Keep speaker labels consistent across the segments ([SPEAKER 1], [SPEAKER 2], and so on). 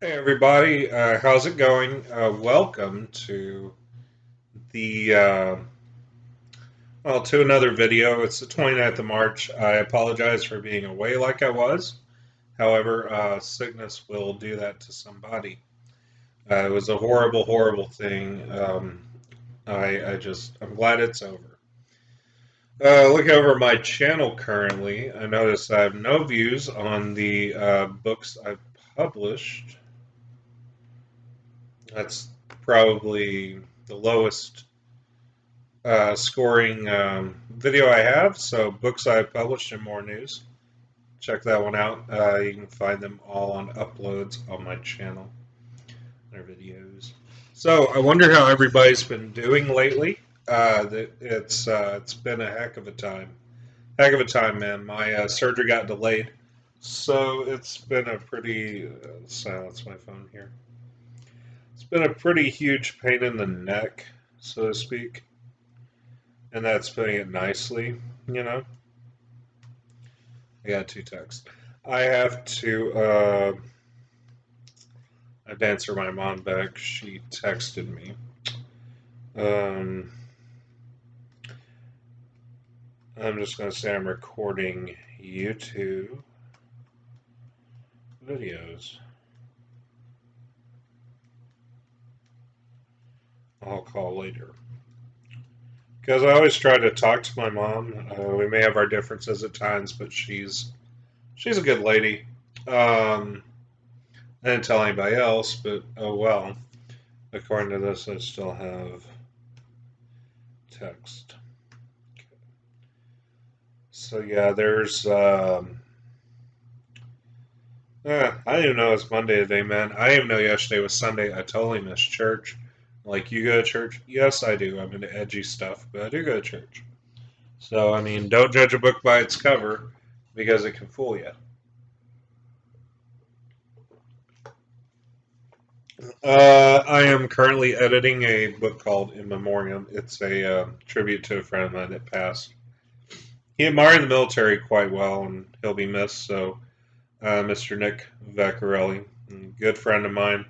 [SPEAKER 1] Hey everybody, how's it going? Welcome to the to another video. It's the 29th of March. I apologize for being away like I was. However, sickness will do that to somebody. It was a horrible, horrible thing. I'm glad it's over. Look over my channel currently. I notice I have no views on the books I've published. That's probably the lowest scoring video I have. So books I've published and more news. Check that one out. You can find them all on uploads on my channel. Their videos. So I wonder how everybody's been doing lately. It's been a heck of a time, man. My surgery got delayed, so it's been a pretty silence my phone here. It's been a pretty huge pain in the neck, so to speak, and that's putting it nicely. You know, I got two texts. I have to. I have to answer my mom back. She texted me. Um, I'm just going to say I'm recording YouTube videos. I'll call later. Because I always try to talk to my mom. We may have our differences at times, but she's a good lady. I didn't tell anybody else, but oh well. According to this, I still have text. So yeah, there's. I didn't even know it was Monday today, man. I didn't even know yesterday was Sunday. I totally missed church. Like, you go to church? Yes, I do. I'm into edgy stuff, but I do go to church. So, I mean, don't judge a book by its cover because it can fool you. I am currently editing a book called In Memoriam. It's a tribute to a friend of mine that passed. He admired the military quite well, and he'll be missed. So, Mr. Nick Vecchiarelli, good friend of mine,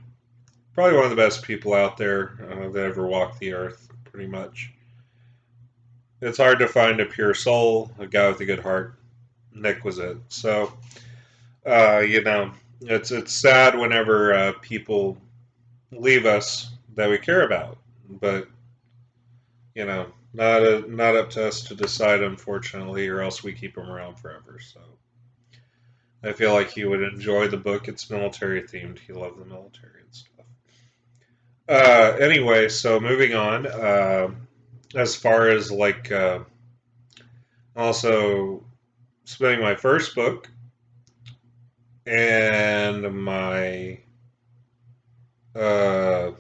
[SPEAKER 1] probably one of the best people out there that ever walked the earth, pretty much. It's hard to find a pure soul, a guy with a good heart. Nick was it. So, you know, it's sad whenever people leave us that we care about, but you know, not up to us to decide, unfortunately, or else we keep them around forever. So, I feel like he would enjoy the book. It's military themed. He loved the military and stuff. Anyway, so moving on. As far as like also submitting my first book and my uh,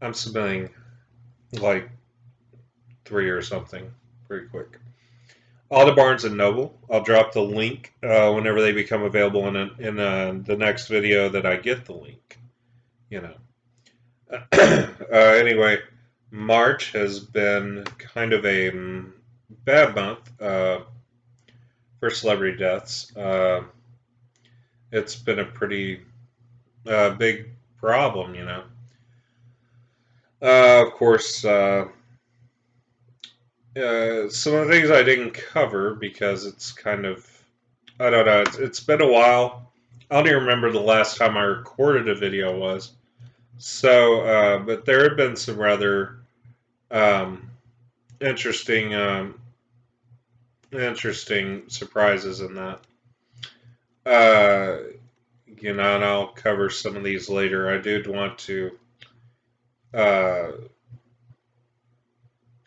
[SPEAKER 1] I'm submitting like three or something pretty quick. All to Barnes and Noble. I'll drop the link whenever they become available in the next video that I get the link. You know. Anyway, March has been kind of a bad month for celebrity deaths. It's been a pretty big problem, you know. Of course, some of the things I didn't cover because it's kind of, I don't know, it's been a while. I don't even remember the last time I recorded a video was. So, but there have been some rather um, interesting, interesting surprises in that. Uh, you know, and I'll cover some of these later. Uh,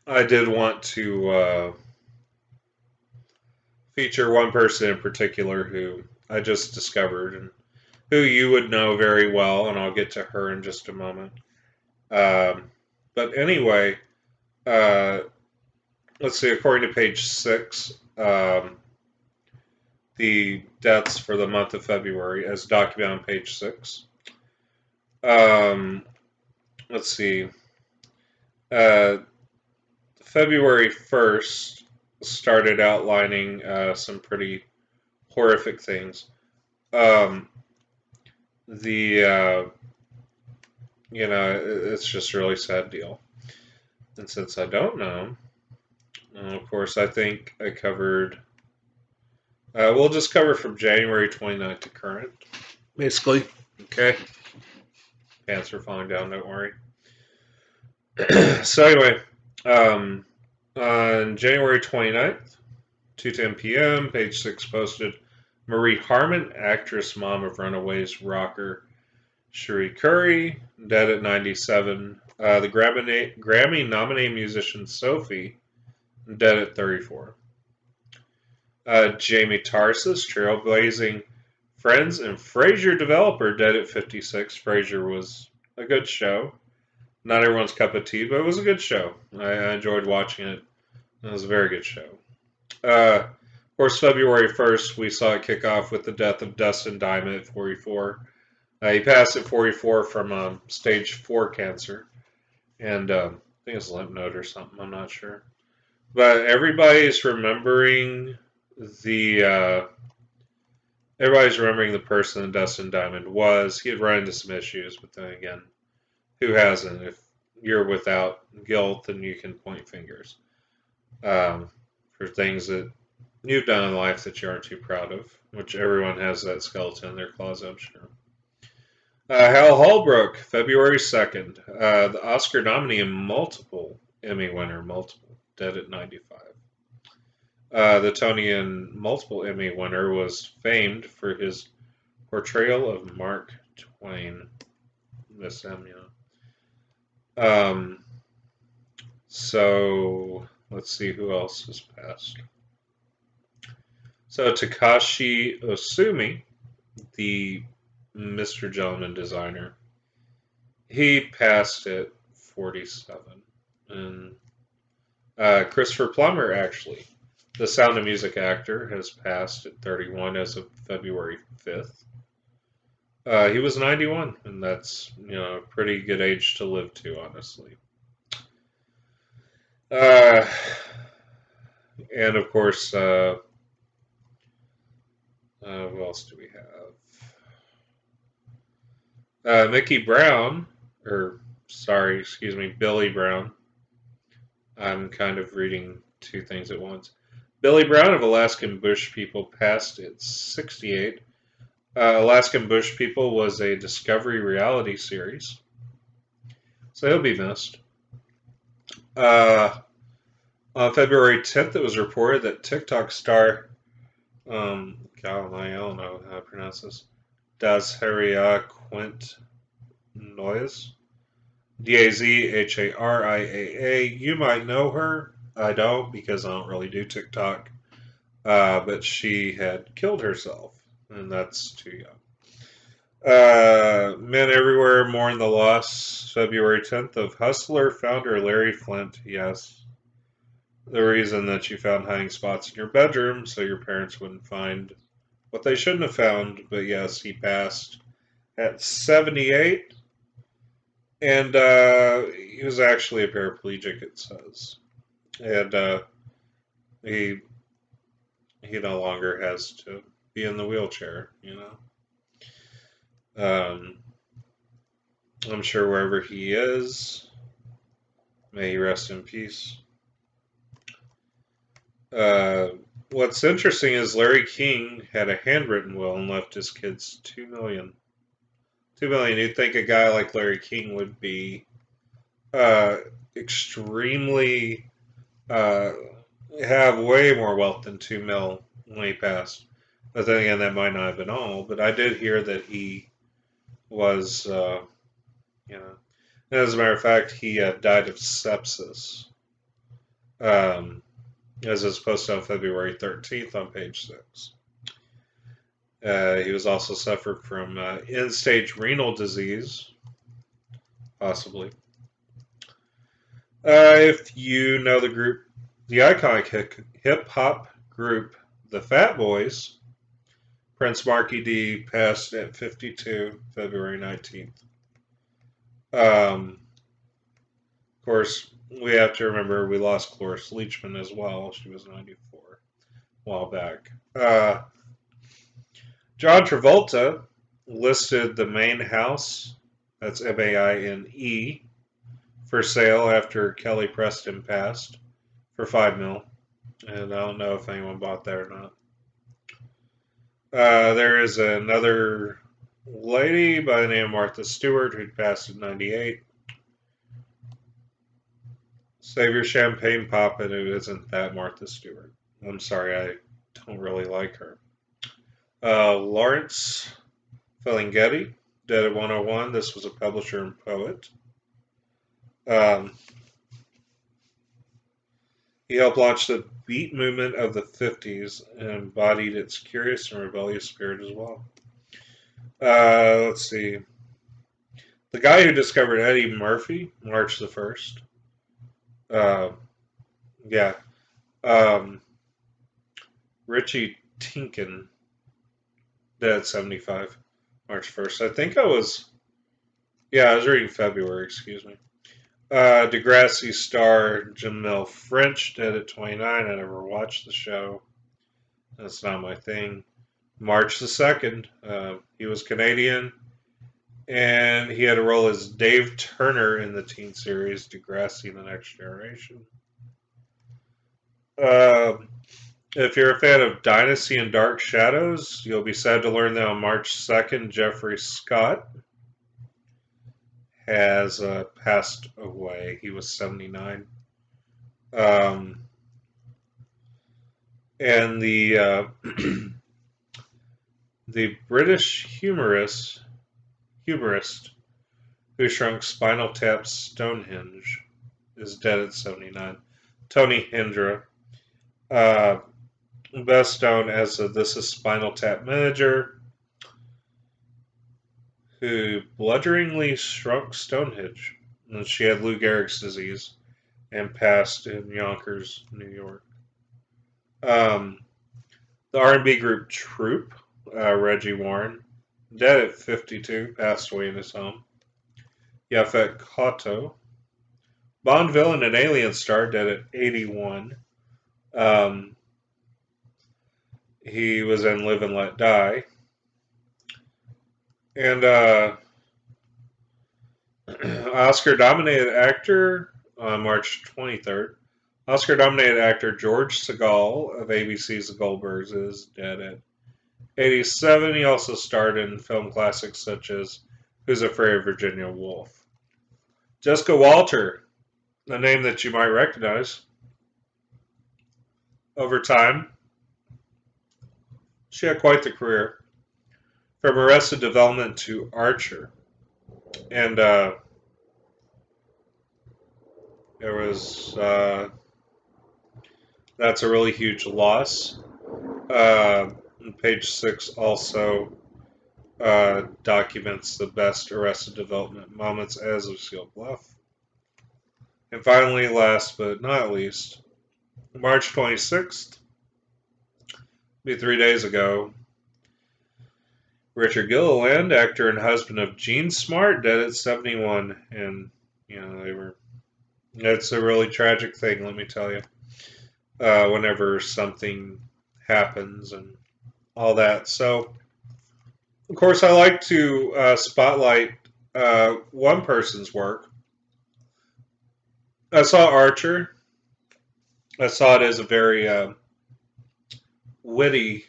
[SPEAKER 1] I did want to feature one person in particular who I just discovered and who you would know very well, and I'll get to her in just a moment. But anyway, uh, let's see. According to page 6, the deaths for the month of February, as documented on page 6. Um, let's see. Uh, February 1st started outlining some pretty horrific things. Um, the it's just a really sad deal. And since I don't know, of course, I think I covered. We'll just cover from January 29th to current, basically. Okay. Pants are falling down, don't worry. So anyway, on January 29th, 2:10 p.m., page 6 posted, Marie Harmon, actress, mom of Runaways rocker Cherie Curry, dead at 97. The Grammy-nominated musician Sophie, dead at 34. Jamie Tarsis, trailblazing Friends and Frasier developer, dead at 56. Frasier was a good show. Not everyone's cup of tea, but it was a good show. I enjoyed watching it. It was a very good show. Of course, February 1st, we saw it kick off with the death of Dustin Diamond at 44. He passed at 44 from stage 4 cancer. And I think it's lymph node or something, I'm not sure. But everybody's remembering the person that Dustin Diamond was. He had run into some issues, but then again, who hasn't? If you're without guilt, then you can point fingers for things that you've done in life that you aren't too proud of, which everyone has that skeleton in their closet, I'm sure. Hal Holbrook, February 2nd, the Oscar nominee and multiple Emmy winner, dead at 95. The Tony and multiple Emmy winner was famed for his portrayal of Mark Twain. Miss him, So let's see who else has passed. So Takashi Osumi, the Mr. Gentleman designer, he passed at 47. And Christopher Plummer, actually, the Sound of Music actor, has passed at 31 as of February 5th. He was 91, and that's a pretty good age to live to, honestly. And of course, who else do we have? Billy Brown. I'm kind of reading two things at once. Billy Brown of Alaskan Bush People passed at 68. Alaskan Bush People was a Discovery reality series, so he'll be missed. On February 10th, it was reported that TikTok star, I don't know how to pronounce this, Dazharia Quint Noyes, Dazhariaa. You might know her. I don't, because I don't really do TikTok. But she had killed herself, and that's too young. Men everywhere mourn the loss, February 10th, of Hustler founder Larry Flynt. Yes, the reason that you found hiding spots in your bedroom so your parents wouldn't find what they shouldn't have found. But yes, he passed at 78, and he was actually a paraplegic, it says, and he no longer has to be in the wheelchair, I'm sure wherever he is, may he rest in peace. What's interesting is Larry King had a handwritten will and left his kids $2 million. $2 million. You'd think a guy like Larry King would be extremely have way more wealth than $2 million when he passed. But then again, that might not have been all. But I did hear that he was, as a matter of fact, he died of sepsis. As is posted on February 13th on page 6. He was also suffered from end-stage renal disease, possibly. If you know the group, the iconic hip-hop group, the Fat Boys, Prince Marky D passed at 52, February 19th. Of course, we have to remember we lost Cloris Leachman as well. She was 94 a while back. John Travolta listed the main house, that's Maine, for sale after Kelly Preston passed for $5 million. And I don't know if anyone bought that or not. There is another lady by the name of Martha Stewart who passed in '98. Save your champagne pop, and it isn't that Martha Stewart. I'm sorry, I don't really like her. Lawrence Ferlinghetti, dead at 101. This was a publisher and poet. He helped launch the beat movement of the 50s and embodied its curious and rebellious spirit as well. Let's see. The guy who discovered Eddie Murphy, March the 1st. Yeah. Richie Tinkin, dead at 75, March 1st. I think I was reading February, excuse me. Degrassi star Jamel French, dead at 29. I never watched the show. That's not my thing. March the 2nd. He was Canadian, and he had a role as Dave Turner in the teen series Degrassi: The Next Generation. If you're a fan of Dynasty and Dark Shadows, you'll be sad to learn that on March 2nd, Jeffrey Scott has passed away. He was 79. And the the British humorist who shrunk Spinal Tap's Stonehenge is dead at 79. Tony Hendra, best known as the This Is Spinal Tap manager, who bludgeoningly shrunk Stonehenge. And she had Lou Gehrig's disease and passed in Yonkers, New York. The R&B group Troop, Reggie Warren, dead at 52, passed away in his home. Yaphet Kotto, Bond villain and Alien star, dead at 81. He was in Live and Let Die. And Oscar-nominated actor on March 23rd. Oscar-nominated actor George Segal of ABC's The Goldbergs is dead at 87. He also starred in film classics such as Who's Afraid of Virginia Woolf. Jessica Walter, a name that you might recognize. Over time, she had quite the career. From Arrested Development to Archer. And there was that's a really huge loss. Page 6 also documents the best Arrested Development moments as Lucille Bluff. And finally, last but not least, March 26th, be 3 days ago, Richard Gilliland, actor and husband of Jean Smart, dead at 71. And, it's a really tragic thing, let me tell you. Whenever something happens and all that. So, of course, I like to spotlight one person's work. I saw Archer. I saw it as a very witty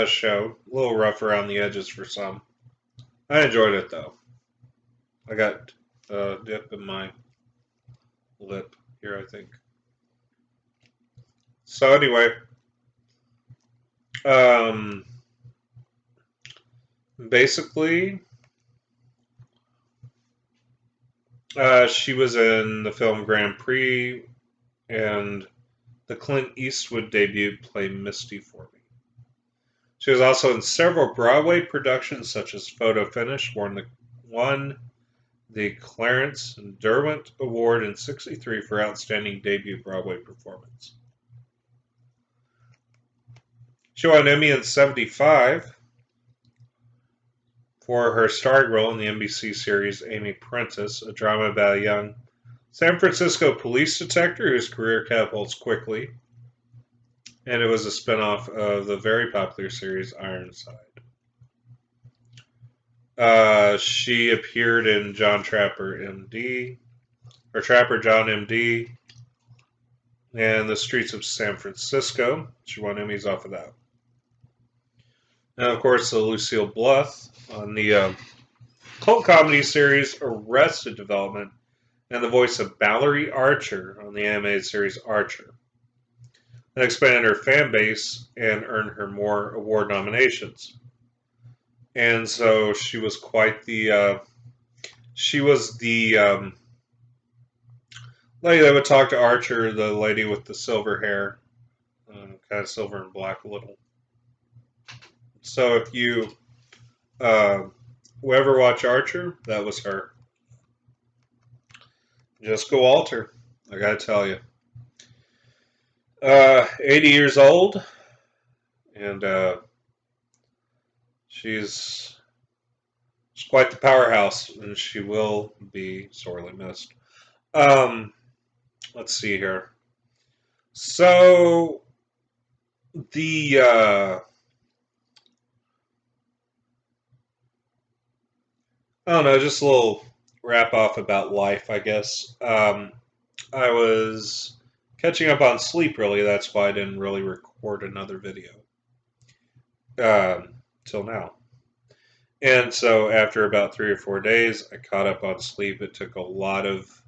[SPEAKER 1] show. A little rough around the edges for some. I enjoyed it, though. I got dip in my lip here, I think. So anyway, basically, she was in the film Grand Prix and the Clint Eastwood debut play Misty for Me. She was also in several Broadway productions such as Photo Finish, won the Clarence Derwent Award in '63 for Outstanding Debut Broadway Performance. She won an Emmy in '75 for her starring role in the NBC series Amy Prentice, a drama about a young San Francisco police detective whose career catapults quickly, and it was a spinoff of the very popular series Ironside. She appeared in John Trapper MD, or Trapper John MD, and The Streets of San Francisco. She won Emmys off of that. And of course, the Lucille Bluth on the cult comedy series Arrested Development, and the voice of Valerie Archer on the animated series Archer. That expanded her fan base and earned her more award nominations. And so she was quite the. She was the lady that would talk to Archer, the lady with the silver hair, kind of silver and black a little. So if you ever watch Archer, that was her. Jessica Walter, I gotta tell you. 80 years old, and she's quite the powerhouse, and she will be sorely missed. Let's see here. So the I don't know, just a little wrap off about life, I guess. I was catching up on sleep, really. That's why I didn't really record another video till now. And so after about 3 or 4 days, I caught up on sleep. It took a lot of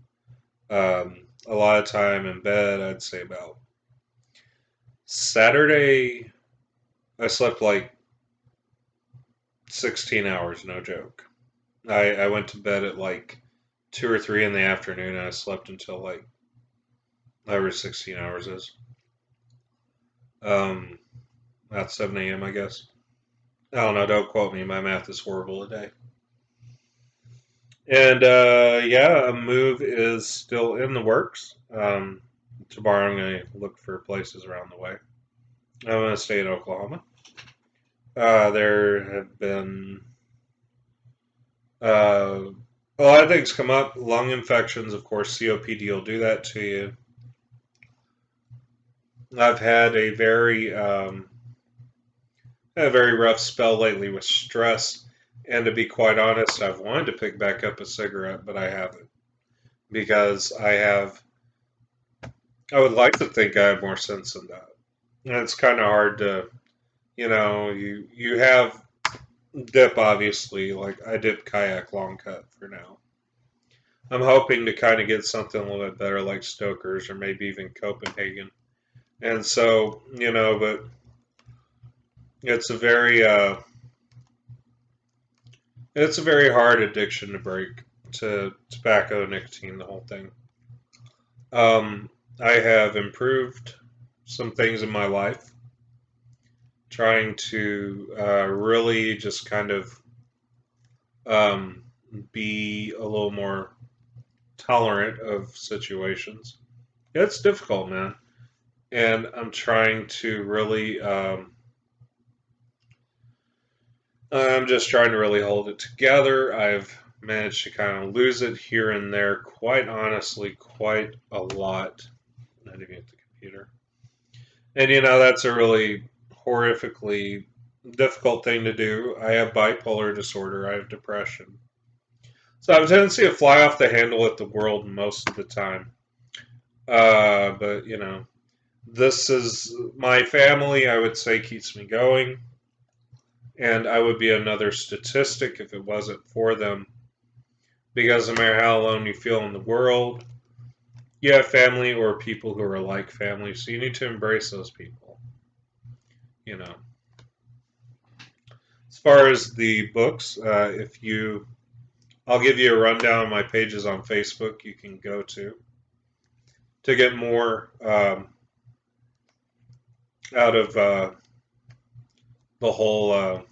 [SPEAKER 1] time in bed. I'd say about Saturday, I slept like 16 hours, no joke. I went to bed at like 2 or 3 in the afternoon, and I slept until like whatever 16 hours is. About 7 a.m., I guess. I don't know, don't quote me. My math is horrible today. And yeah, a move is still in the works. Tomorrow I'm going to look for places around the way. I'm going to stay in Oklahoma. There have been a lot of things come up. Lung infections, of course, COPD will do that to you. I've had a very rough spell lately with stress, and to be quite honest, I've wanted to pick back up a cigarette, but I haven't, because I would like to think I have more sense than that. And it's kind of hard to, you have dip, obviously, like I dip kayak long cut for now. I'm hoping to kind of get something a little bit better like Stoker's or maybe even Copenhagen. And so, but it's a very hard addiction to break, to tobacco, nicotine, the whole thing. I have improved some things in my life, trying to really just kind of be a little more tolerant of situations. It's difficult, man. And I'm trying to really, I'm just trying to really hold it together. I've managed to kind of lose it here and there, quite honestly, quite a lot. I didn't get the computer. And, that's a really horrifically difficult thing to do. I have bipolar disorder. I have depression. So I have a tendency to fly off the handle at the world most of the time. But, this is my family, I would say, keeps me going. And I would be another statistic if it wasn't for them. Because no matter how alone you feel in the world, you have family or people who are like family. So you need to embrace those people. As far as the books, I'll give you a rundown of my pages on Facebook you can go to get more out of the whole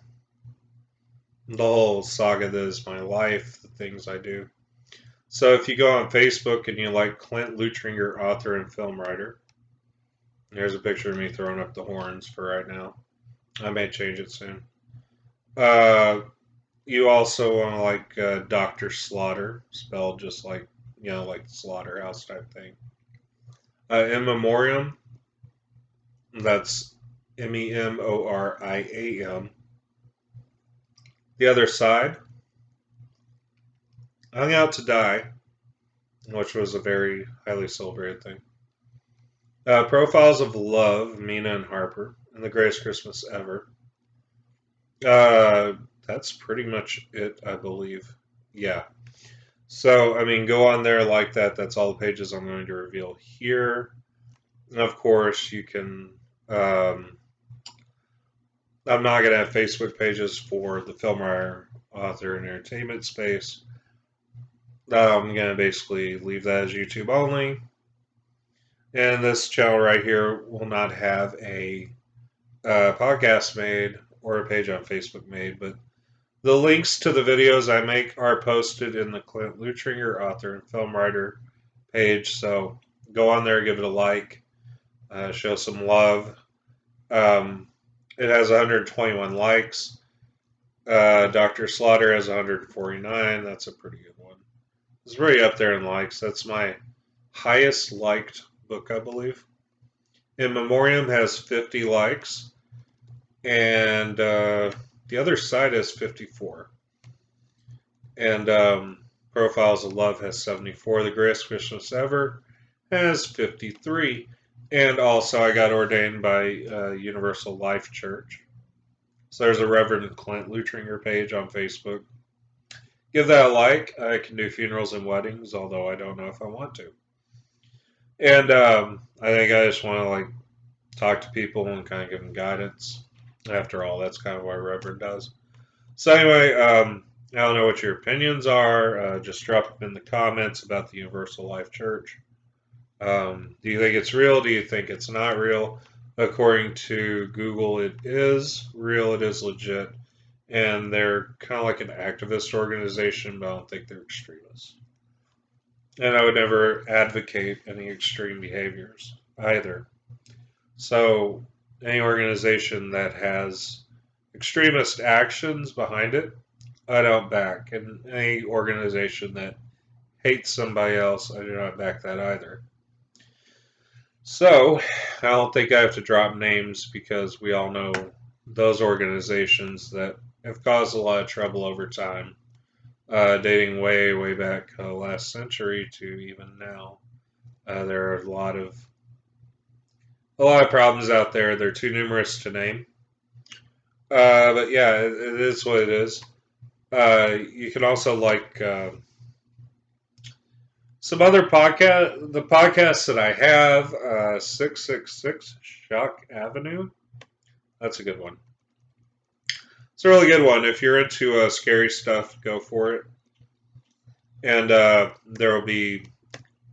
[SPEAKER 1] saga that is my life, the things I do. So if you go on Facebook and you like Clint Lutringer, author and film writer, there's a picture of me throwing up the horns for right now. I may change it soon. You also want to like Dr. Slaughter, spelled just like, like slaughterhouse type thing. In Memoriam, that's Memoriam. The Other Side, Hung Out to Die, which was a very highly celebrated thing. Profiles of Love, Mena and Harper, and The Greatest Christmas Ever. That's pretty much it, I believe. Yeah. So, I mean, go on there like that. That's all the pages I'm going to reveal here. And of course, you can. I'm not going to have Facebook pages for the film writer, author, and entertainment space. I'm going to basically leave that as YouTube only. And this channel right here will not have a podcast made or a page on Facebook made, but the links to the videos I make are posted in the Clint Lutringer, author and film writer page. So go on there, give it a like, show some love. It has 121 likes. Dr. Slaughter has 149. That's a pretty good one. It's pretty up there in likes. That's my highest liked book, I believe. In Memoriam has 50 likes, and the other side has 54. And Profiles of Love has 74. The Greatest Christmas Ever has 53. And also, I got ordained by Universal Life Church. So there's a Reverend Clint Lutringer page on Facebook. Give that a like. I can do funerals and weddings, although I don't know if I want to. And I think I just want to talk to people and kind of give them guidance. After all, that's kind of what a Reverend does. So anyway, I don't know what your opinions are. Just drop them in the comments about the Universal Life Church. Do you think it's real? Do you think it's not real? According to Google, it is real. It is legit. And they're kind of like an activist organization, but I don't think they're extremists. And I would never advocate any extreme behaviors either. So any organization that has extremist actions behind it, I don't back. And any organization that hates somebody else, I do not back that either. So, I don't think I have to drop names because we all know those organizations that have caused a lot of trouble over time, dating way, way back last century to even now. There are a lot of problems out there. They're too numerous to name. But yeah, it is what it is. You can also some other the podcasts that I have, 666 Shock Avenue. That's a good one. It's a really good one. If you're into scary stuff, go for it. And there will be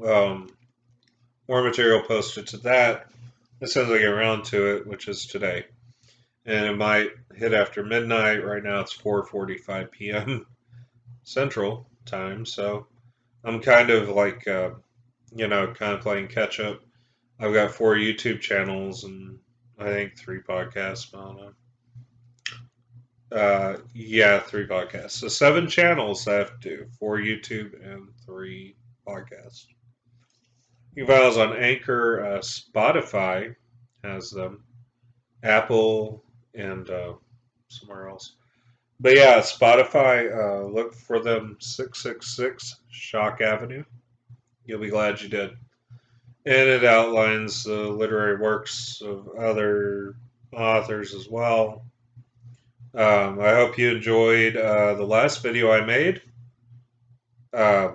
[SPEAKER 1] more material posted to that as soon as I get around to it, which is today. And it might hit after midnight. Right now it's 4:45 p.m. Central Time, so I'm kind of kind of playing catch up. I've got 4 YouTube channels and I think 3 podcasts. I don't know. Yeah, 3 podcasts. So 7 channels I have to do. 4 YouTube and 3 podcasts. You can find us on Anchor. Spotify has them. Apple and somewhere else. But yeah, Spotify, look for them, 666 Shock Avenue. You'll be glad you did. And it outlines the literary works of other authors as well. I hope you enjoyed the last video I made. I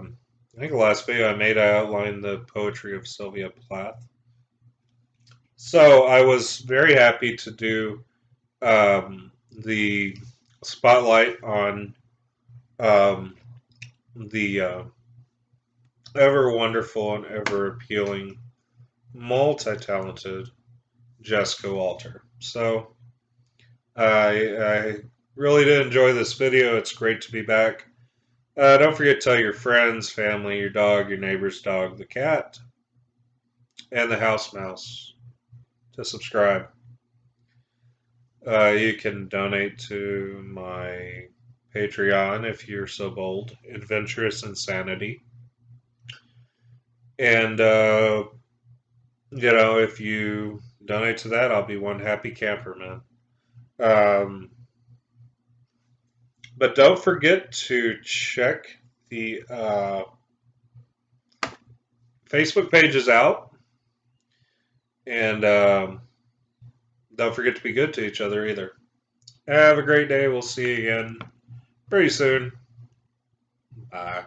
[SPEAKER 1] think the last video I made, I outlined the poetry of Sylvia Plath. So I was very happy to do the spotlight on the ever wonderful and ever appealing, multi-talented Jessica Walter. So I really did enjoy this video. It's great to be back. Don't forget to tell your friends, family, your dog, your neighbor's dog, the cat, and the house mouse to subscribe. You can donate to my Patreon if you're so bold. Adventurous Insanity. And, if you donate to that, I'll be one happy camper, man. But don't forget to check The Facebook page is out, and don't forget to be good to each other either. Have a great day. We'll see you again pretty soon. Bye.